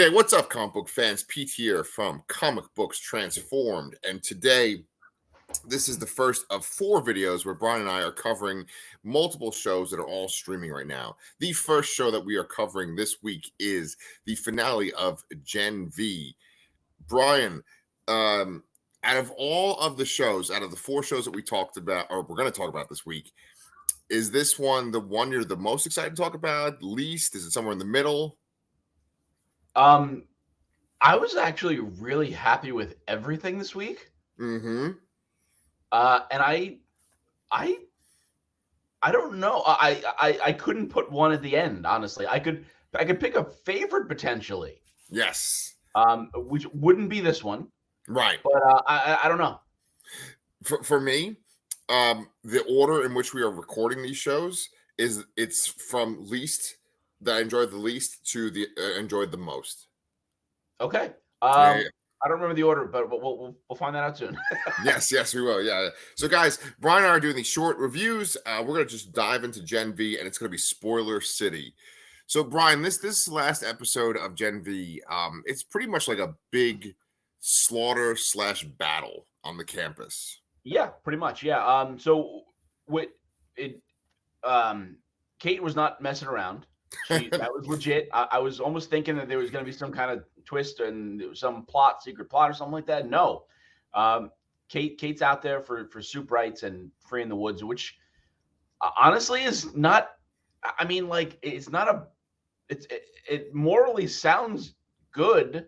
Hey, what's up, comic book fans? Pete here from Comic Books Transformed. And today, this is the first of 4 videos where Brian and I are covering multiple shows that are all streaming right now. The first show that we are covering this week is the finale of Gen V. Brian, out of all of the shows, out of the 4 shows that we talked about, or we're going to talk about this week, is this one the one you're the most excited to talk about? Least? Is it somewhere in the middle? I was actually really happy with everything this week. Mm-hmm. And I don't know. I couldn't put one at the end, honestly. I could pick a favorite potentially. Yes. Which wouldn't be this one. Right. But I don't know. For me, the order in which we are recording these shows it's from least that I enjoyed the least to the enjoyed the most. Okay. Yeah. I don't remember the order, but we'll find that out soon. Yes, we will. Yeah. So, guys, Brian and I are doing these short reviews. We're gonna just dive into Gen V, and it's gonna be spoiler city. So, Brian, this last episode of Gen V, it's pretty much like a big slaughter / battle on the campus. Yeah, pretty much. Yeah. So what it Kate was not messing around. That was legit. I was almost thinking that there was going to be some kind of twist and some secret plot or something like that. No, Kate's out there for soup rights and free in the woods, which honestly is not. I mean, like it's not a. It morally sounds good,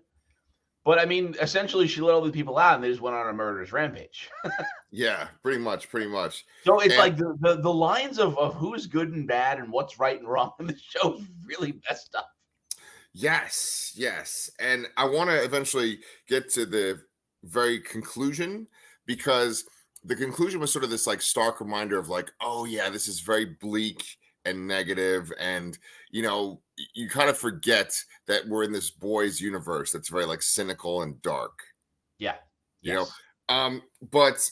but I mean, essentially, she let all the people out and they just went on a murderous rampage. Yeah, pretty much. So it's And like the lines of who's good and bad and what's right and wrong in the show is really messed up. yes. And I want to eventually get to the very conclusion, because the conclusion was sort of this like stark reminder of like, oh yeah, this is very bleak and negative, and you kind of forget that we're in this boys universe that's very like cynical and dark. Yeah. You know, Yes. but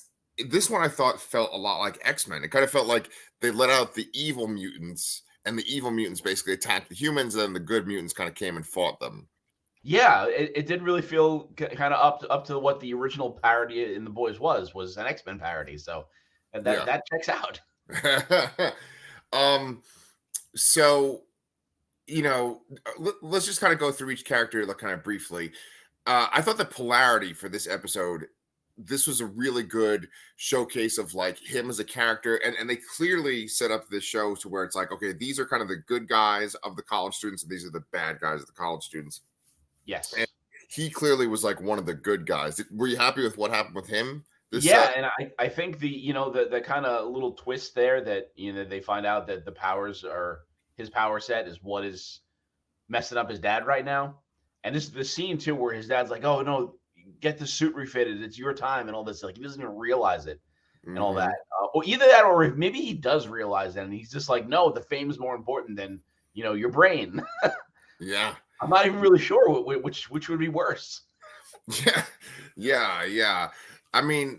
this one I thought felt a lot like X-Men. It kind of felt like they let out the evil mutants, and the evil mutants basically attacked the humans, and then the good mutants kind of came and fought them. Yeah, it did really feel kind of up to what the original parody in The Boys was an X-Men parody. So Yeah. that checks out. So let's just kind of go through each character like kind of briefly. I thought the polarity for this episode, this was a really good showcase of like him as a character, and they clearly set up this show to where it's like, okay, these are kind of the good guys of the college students and these are the bad guys of the college students. Yes. And he clearly was like one of the good guys. Were you happy with what happened with him? Yeah, and I think the kind of little twist there that they find out that his power set is what is messing up his dad right now. And this is the scene too where his dad's like, "Oh no, get the suit refitted. It's your time," and all this. Like he doesn't even realize it and all that. Or either that, or if maybe he does realize that, and he's just like, "No, the fame is more important than your brain." Yeah. I'm not even really sure which would be worse. Yeah. I mean,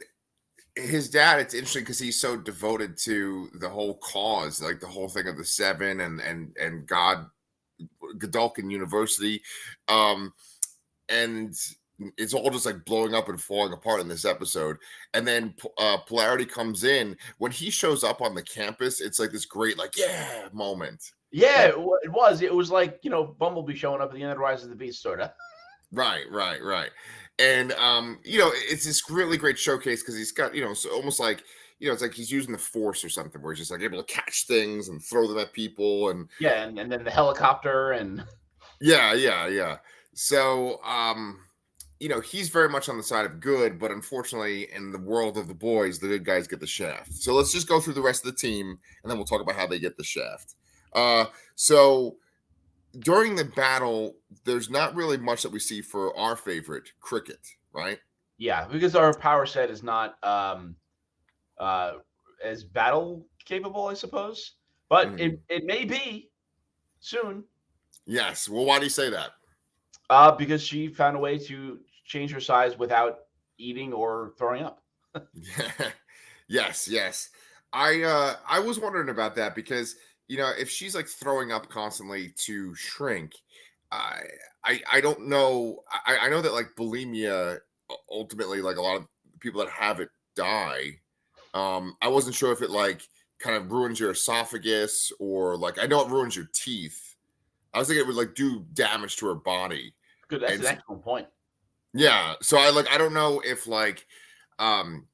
his dad, it's interesting because he's so devoted to the whole cause, like the whole thing of the Seven and Godolkin University. And it's all just like blowing up and falling apart in this episode. And then polarity comes in. When he shows up on the campus, it's like this great, like, yeah, moment. Yeah, it was. It was like, Bumblebee showing up at the end of Rise of the Beast, sort of. Right. And it's this really great showcase because he's got, so almost like, it's like he's using the force or something where he's just like able to catch things and throw them at people. And yeah, and then the helicopter and yeah. So he's very much on the side of good, but unfortunately in the world of the boys, the good guys get the shaft. So let's just go through the rest of the team and then we'll talk about how they get the shaft. So during the battle, there's not really much that we see for our favorite Cricket, right? Yeah, because our power set is not as battle capable, I suppose. But it may be soon. Yes. Well, why do you say that? Because she found a way to change her size without eating or throwing up. Yes. I was wondering about that because if she's like throwing up constantly to shrink, I I don't know. I know that like bulimia ultimately like a lot of people that have it die. I wasn't sure if it like kind of ruins your esophagus or like I know it ruins your teeth. I was thinking it would like do damage to her body. Good. That's And an excellent point. yeah, so I don't know if like um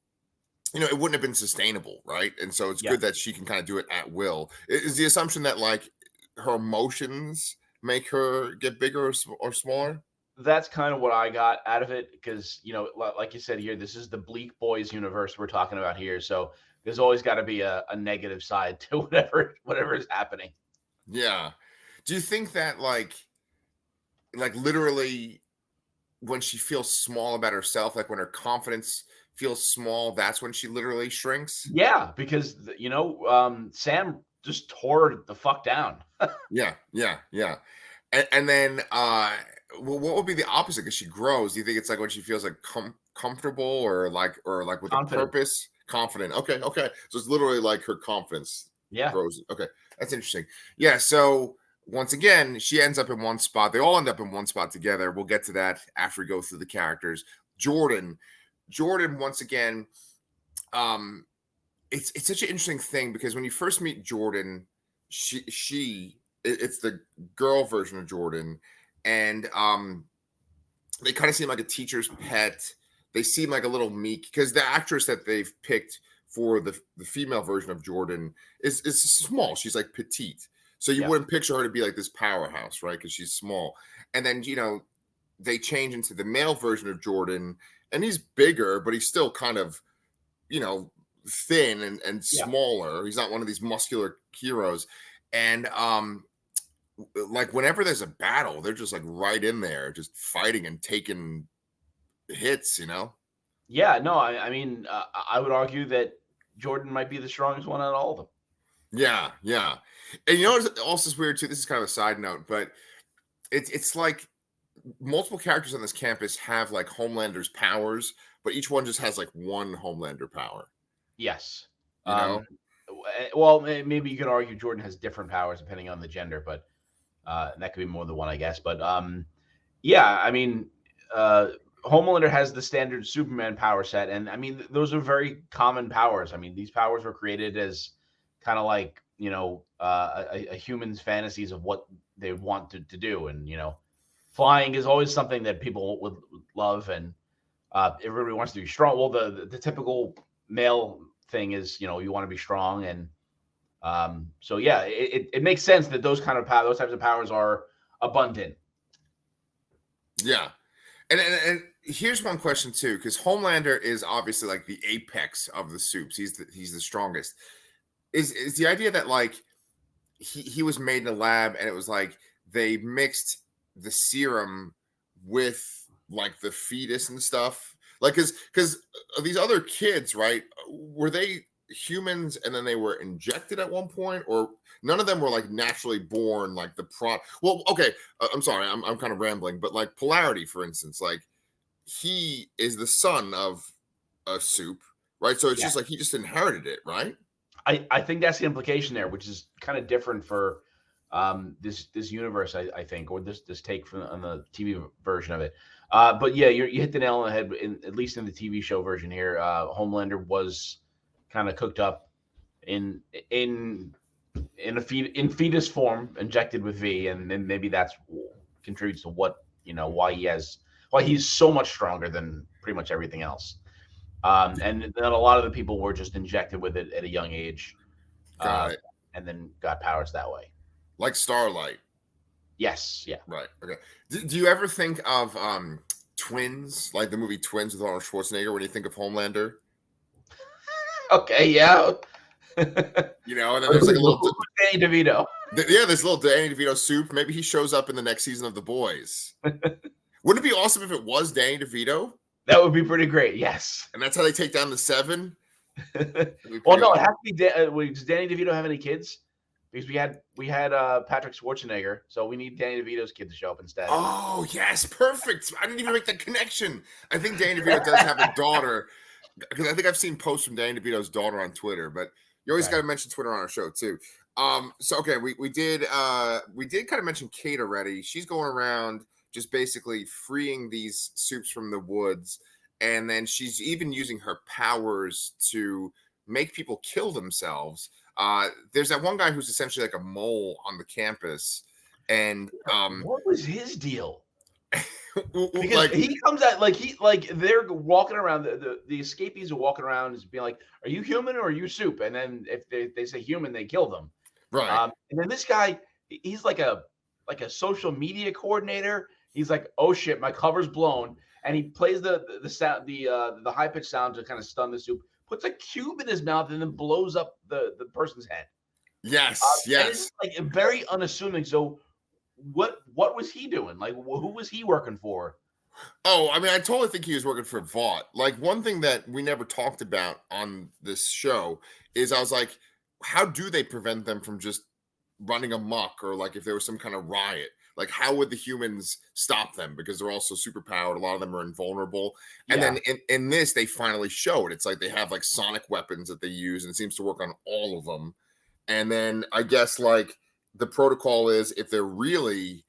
it wouldn't have been sustainable, right? And so it's Yeah. good that she can kind of do it at will. Is the assumption that like her emotions make her get bigger or smaller? That's kind of what I got out of it because, like you said here, this is the Bleak Boys universe we're talking about here. So there's always got to be a negative side to whatever is happening. Yeah. Do you think that like literally when she feels small about herself, like when her confidence feels small, that's when she literally shrinks? Yeah, because Sam just tore the fuck down. Yeah, yeah, yeah. And then what would be the opposite? Because she grows. Do you think it's like when she feels like comfortable or like with a Confident. purpose? Confident. Okay, okay. So it's literally like her confidence Yeah. grows. Okay, that's interesting. Yeah. So once again, she ends up in one spot. They all end up in one spot together. We'll get to that after we go through the characters. Jordan, Jordan. Once again, um, it's such an interesting thing because when you first meet Jordan, it's the girl version of Jordan, and they kind of seem like a teacher's pet. They seem like a little meek because the actress that they've picked for the female version of Jordan is small. She's like petite, so you Yeah. wouldn't picture her to be like this powerhouse, right? Because she's small. And then they change into the male version of Jordan, and he's bigger, but he's still kind of you know thin and Yeah. smaller. He's not one of these muscular heroes. And like whenever there's a battle, they're just like right in there, just fighting and taking hits. Yeah. No, I mean, I would argue that Jordan might be the strongest one out of all of them. Yeah, yeah. And what's also is weird too. This is kind of a side note, but it's like multiple characters on this campus have like Homelander's powers, but each one just has like one Homelander power. Yes. You know? Well, maybe you could argue Jordan has different powers depending on the gender, but that could be more than one, I guess. But yeah, I mean, Homelander has the standard Superman power set, and I mean, those are very common powers. I mean, these powers were created as kind of like a human's fantasies of what they want to do, and flying is always something that people would love, and everybody wants to be strong. Well, the typical male thing is you want to be strong, and so yeah, it makes sense that those types of powers are abundant. Yeah. And here's one question too, because Homelander is obviously like the apex of the soups. He's the strongest. Is the idea that like he was made in a lab and it was like they mixed the serum with like the fetus and stuff? Like because these other kids, right? Were they humans and then they were injected at one point, or none of them were like naturally born like the pro well okay I'm sorry, I'm kind of rambling, but like Polarity for instance, like he is the son of a soup, right? So it's Yeah, just like he just inherited it, right? I think that's the implication there, which is kind of different for this universe, I think, or this take from on the TV version of it. But yeah, you hit the nail on the head. At least in the TV show version here, Homelander was kind of cooked up in in in fetus form, injected with V, and then maybe that's contributes to why he's so much stronger than pretty much everything else. And then a lot of the people were just injected with it at a young age, uh, Got it. and then got powers that way. Like Starlight, Yes, yeah. right? Okay. Do you ever think of Twins, like the movie Twins with Arnold Schwarzenegger, when you think of Homelander? Okay, yeah. And then there's like a little Danny DeVito. yeah, this little Danny DeVito soup. Maybe he shows up in the next season of The Boys. Wouldn't it be awesome if it was Danny DeVito? That would be pretty great. Yes. And that's how they take down the Seven? Well, no, it has to be. Does Danny DeVito have any kids? Because we had Patrick Schwarzenegger, so we need Danny DeVito's kid to show up instead. Oh, yes, perfect. I didn't even make that connection. I think Danny DeVito does have a daughter, because I think I've seen posts from Danny DeVito's daughter on Twitter, but you always got to mention Twitter on our show, too. So okay, we did kind of mention Kate already. She's going around just basically freeing these soups from the woods, and then she's even using her powers to make people kill themselves. There's that one guy who's essentially like a mole on the campus, and What was his deal? Because like he comes out like they're walking around the escapees are walking around and being like, "Are you human or are you soup?" And then if they say human, they kill them. right. And then this guy, he's like a social media coordinator. He's like, "Oh shit, my cover's blown," and he plays the sound the high pitched sound to kind of stun the soup. Puts a cube in his mouth and then blows up the person's head. Yes, And it's yes. like very unassuming. So what was he doing? Like who was he working for? Oh, I mean, I totally think he was working for Vought. Like, one thing that we never talked about on this show is I was like, how do they prevent them from just running amok, or like if there was some kind of riot? Like, how would the humans stop them? Because they're also super powered. A lot of them are invulnerable. And Yeah. then in this, they finally showed it's like they have like sonic weapons that they use, and it seems to work on all of them. And then I guess like the protocol is if they're really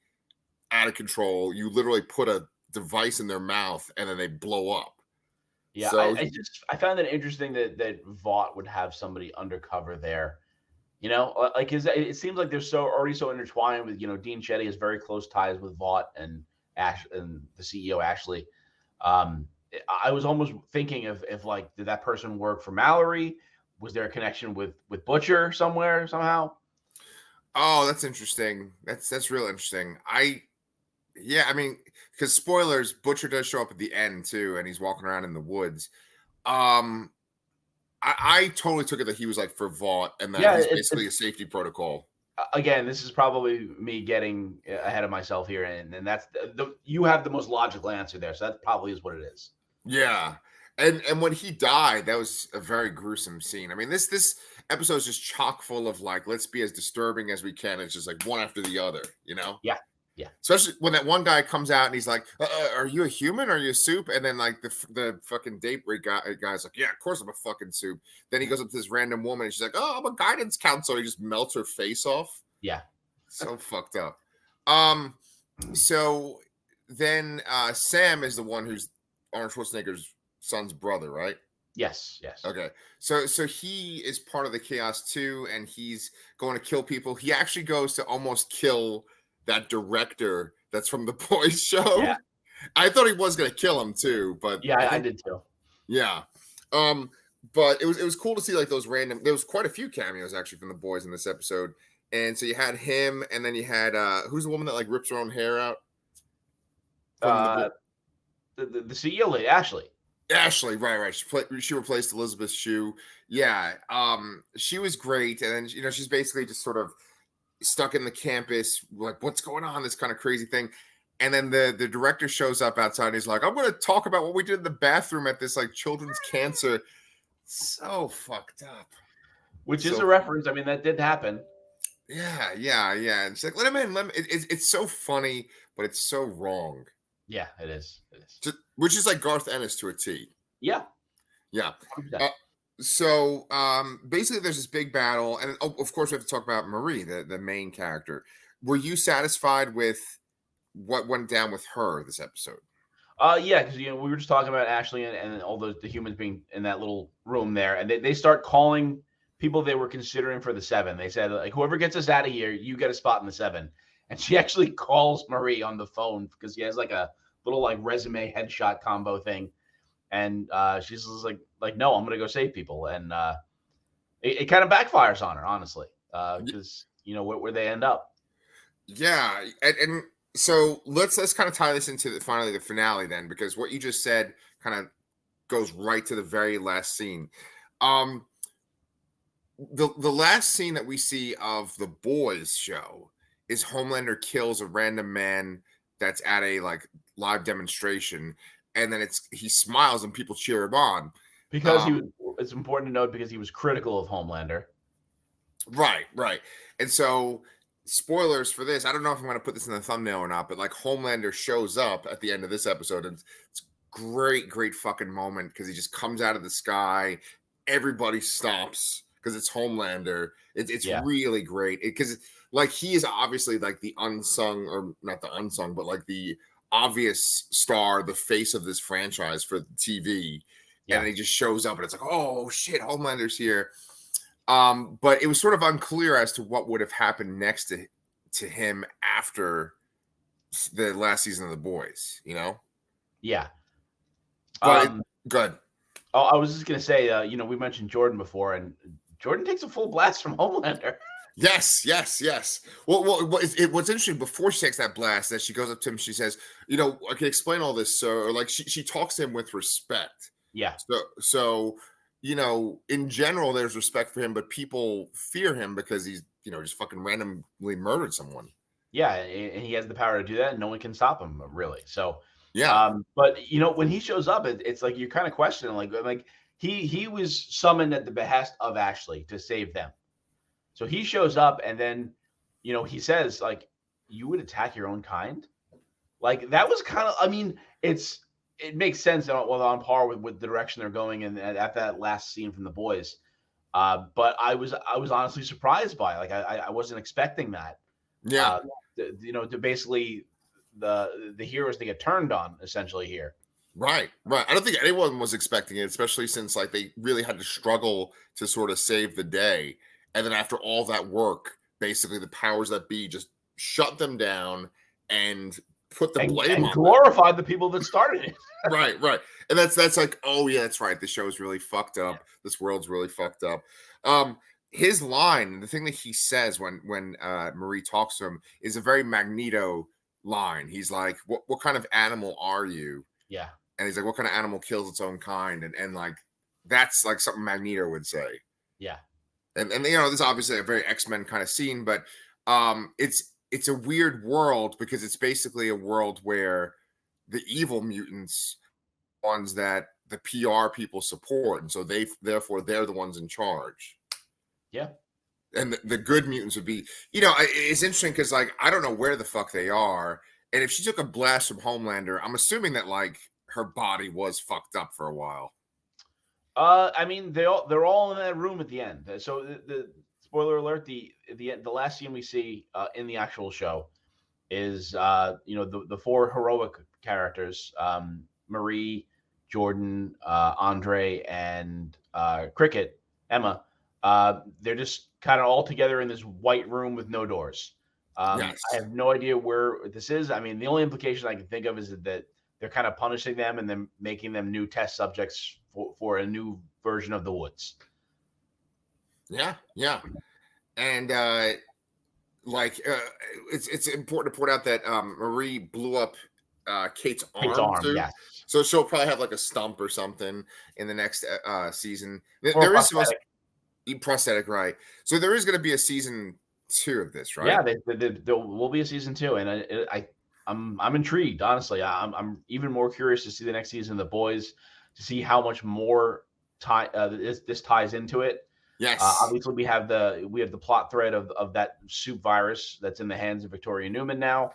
out of control, you literally put a device in their mouth and then they blow up. Yeah, So I found it interesting that Vought would have somebody undercover there. Like it seems like they're already so intertwined with Dean Shetty has very close ties with Vought and Ash and the CEO Ashley. I was almost thinking if like did that person work for Mallory? Was there a connection with Butcher somewhere somehow? oh, that's interesting. That's real interesting. Yeah, I mean, because spoilers, Butcher does show up at the end too, and he's walking around in the woods. Um I totally took it that he was like for Vought and that Yeah, he's basically a safety protocol. again, this is probably me getting ahead of myself here, and that's you have the most logical answer there, so that probably is what it is. Yeah. And when he died, that was a very gruesome scene. I mean, this episode is just chock full of like, let's be as disturbing as we can. It's just like one after the other, you know? Yeah, yeah, Especially when that one guy comes out and he's like, "Are you a human? Or are you a soup?" And then like the fucking date rape guy's like, "Yeah, of course I'm a fucking soup." Then he goes up to this random woman and she's like, "Oh, I'm a guidance counselor." He just melts her face off. yeah. So fucked up. Um, so then Sam is the one who's Arnold Schwarzenegger's son's brother, right? Yes, yes. Okay. So he is part of the chaos too, and he's going to kill people. He actually goes to almost kill that director that's from the boys Yeah, show. I thought he was gonna kill him too, but yeah. I I think did too. yeah. But it was cool to see like those random. There was quite a few cameos actually from the boys in this episode, and so you had him, and then you had who's the woman that like rips her own hair out from the Uh, the CEO lady, Ashley. Ashley, right. She replaced Elizabeth Shue. Yeah, she was great, and then she's basically just sort of stuck in the campus, like what's going on, this kind of crazy thing. And then the director shows up outside. And he's like, "I'm going to talk about what we did in the bathroom at this like children's cancer." So fucked up. Which is So a reference. I mean, that did happen. yeah. And she's like, "Let him in. Let him." It's so funny, but it's so wrong. Yeah, it is. It is. Which is like Garth Ennis to a T. Yeah. Yeah. 100%. So basically there's this big battle, and of course we have to talk about Marie, the main character. Were you satisfied with what went down with her this episode? Yeah, because we were just talking about Ashley and all the humans being in that little room there, and they start calling people they were considering for the seven. They said like, whoever gets us out of here, you get a spot in the seven. And she actually calls Marie on the phone because she has like a little like resume headshot combo thing, and she's just like no, I'm gonna go save people, and it kind of backfires on her honestly, because where they end up. Yeah, and so let's kind of tie this into finally the finale then, because what you just said kind of goes right to the very last scene. The last scene that we see of the boys show is Homelander kills a random man that's at a like live demonstration, and then he smiles and people cheer him on. Because it's important to note because he was critical of Homelander. Right. And so, spoilers for this. I don't know if I'm going to put this in the thumbnail or not, but like Homelander shows up at the end of this episode, and it's great fucking moment because he just comes out of the sky. Everybody stops, because it's Homelander. It's Yeah. really great because like he is obviously like the unsung, or not the unsung, but like the obvious star, the face of this franchise for TV. Yeah. And he just shows up and it's like, oh shit, Homelander's here. But it was sort of unclear as to what would have happened next to him after the last season of The Boys, you know? Yeah. But good. Oh, I was just gonna say, you know, we mentioned Jordan before, and Jordan takes a full blast from Homelander. Yes. Well, what's interesting, before she takes that blast, that she goes up to him, she says, you know, I can explain all this, sir. Or like she talks to him with respect. Yeah. So you know, in general, there's respect for him, but people fear him because he's, you know, just fucking randomly murdered someone. Yeah, and he has the power to do that, and no one can stop him, really. So, Yeah. but you know, when he shows up, it's like you're kind of questioning, like he was summoned at the behest of Ashley to save them. So he shows up, and then, you know, he says, like, you would attack your own kind. Like that was kind of, I mean, it makes sense on par with the direction they're going, and at that last scene from The Boys. But I was honestly surprised by it. Like I wasn't expecting that. Yeah. You know, to basically the heroes to get turned on essentially here. Right. I don't think anyone was expecting it, especially since like they really had to struggle to sort of save the day. And then after all that work, basically the powers that be just shut them down and put the blame on glorified the people that started it. Right. And that's like, oh yeah, that's right. The show's really fucked up. This world's really fucked up. His line, the thing that he says when Marie talks to him, is a very Magneto line. He's like, what kind of animal are you? Yeah. And he's like, what kind of animal kills its own kind? And like, that's like something Magneto would say. Yeah. And you know, this is obviously a very X-Men kind of scene, but it's a weird world because it's basically a world where the evil mutants are ones that the PR people support, and so therefore they're the ones in charge. Yeah. And the good mutants would be, you know, it's interesting because like I don't know where the fuck they are, and if she took a blast from Homelander, I'm assuming that like her body was fucked up for a while. I mean, they're all in that room at the end. So the spoiler alert: the last scene we see in the actual show is you know, the four heroic characters, Marie, Jordan, Andre, and Cricket, Emma. They're just kind of all together in this white room with no doors. Yes. I have no idea where this is. I mean, the only implication I can think of is that they're kind of punishing them and then making them new test subjects for a new version of the Woods. Yeah. And it's important to point out that Marie blew up Kate's arm too. Yes. So she'll probably have like a stump or something in the next season. Or there is supposed to be prosthetic, right? So there is going to be a season 2 of this, right? Yeah, there will be a season 2, and I'm intrigued. Honestly, I'm even more curious to see the next season of The Boys, to see how much more this ties into it. Yes. Obviously, we have the plot thread of that soup virus that's in the hands of Victoria Newman now.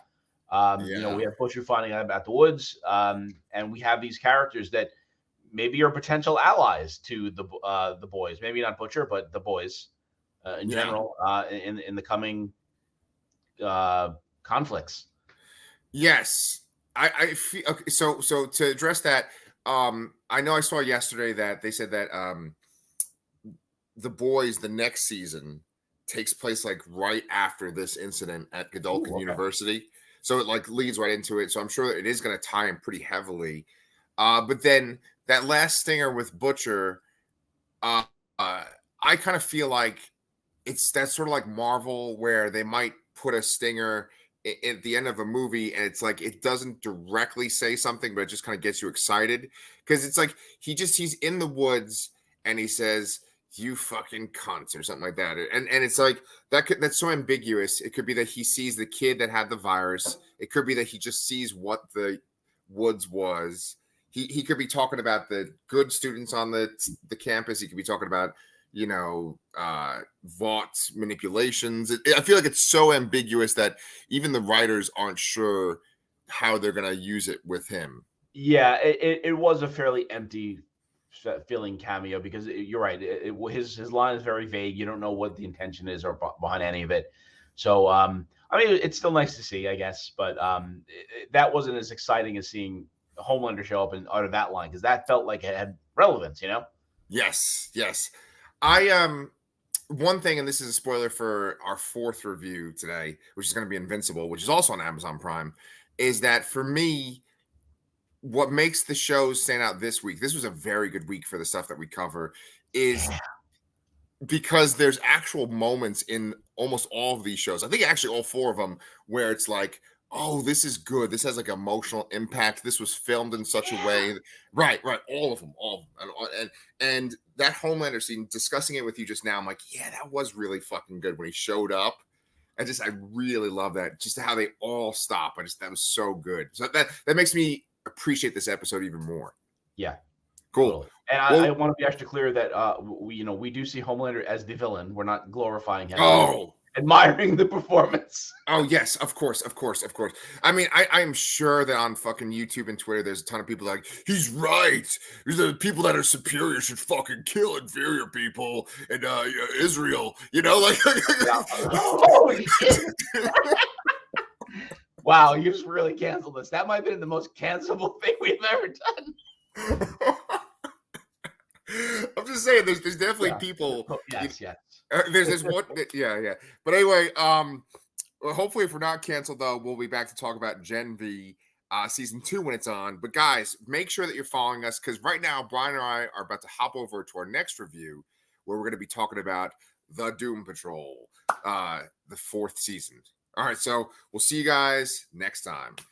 You know, we have Butcher finding out about the Woods, and we have these characters that maybe are potential allies to the Boys. Maybe not Butcher, but the Boys in general in the coming conflicts. Yes, I feel okay. So to address that, I know I saw yesterday that they said that The Boys, the next season, takes place like right after this incident at Godolkin University. So it like leads right into it. So I'm sure that it is going to tie in pretty heavily. But then that last stinger with Butcher, I kind of feel like that's sort of like Marvel, where they might put a stinger at the end of a movie and it's like it doesn't directly say something, but it just kind of gets you excited because it's like he's in the woods and he says, "You fucking cunts," or something like that, and it's like that's so ambiguous. It could be that he sees the kid that had the virus. It could be that he just sees what the woods was. He could be talking about the good students on the campus. He could be talking about, you know, Vought manipulations. I feel like it's so ambiguous that even the writers aren't sure how they're going to use it with him. Yeah, it was a fairly empty feeling cameo because you're right. His line is very vague. You don't know what the intention is or behind any of it. So I mean, it's still nice to see, I guess, but that wasn't as exciting as seeing Homelander show up and utter that line because that felt like it had relevance, you know? Yes, yes. I one thing, and this is a spoiler for our 4th review today, which is going to be Invincible, which is also on Amazon Prime, is that for me, what makes the shows stand out this week, this was a very good week for the stuff that we cover, is because there's actual moments in almost all of these shows. I think actually all 4 of them where it's like, oh, this is good. This has like emotional impact. This was filmed in such a way. Right, all of them, and that Homelander scene, discussing it with you just now, I'm like, yeah, that was really fucking good when he showed up. I really love that. Just how they all stop. That was so good. So that makes me appreciate this episode even more. Yeah. Cool. Totally. And I want to be extra clear that we do see Homelander as the villain. We're not glorifying him. Oh, admiring the performance. Oh yes, of course. I mean, I am sure that on fucking YouTube and Twitter, there's a ton of people like, he's right. The people that are superior should fucking kill inferior people, and Israel, like. Oh shit! Wow, you just really canceled this. That might have been the most cancelable thing we've ever done. I'm just saying, there's definitely people. Yes. There's one. Yeah. But anyway, well, hopefully, if we're not canceled, though, we'll be back to talk about Gen V season 2 when it's on. But guys, make sure that you're following us, because right now, Brian and I are about to hop over to our next review, where we're going to be talking about the Doom Patrol, the 4th season. All right, so we'll see you guys next time.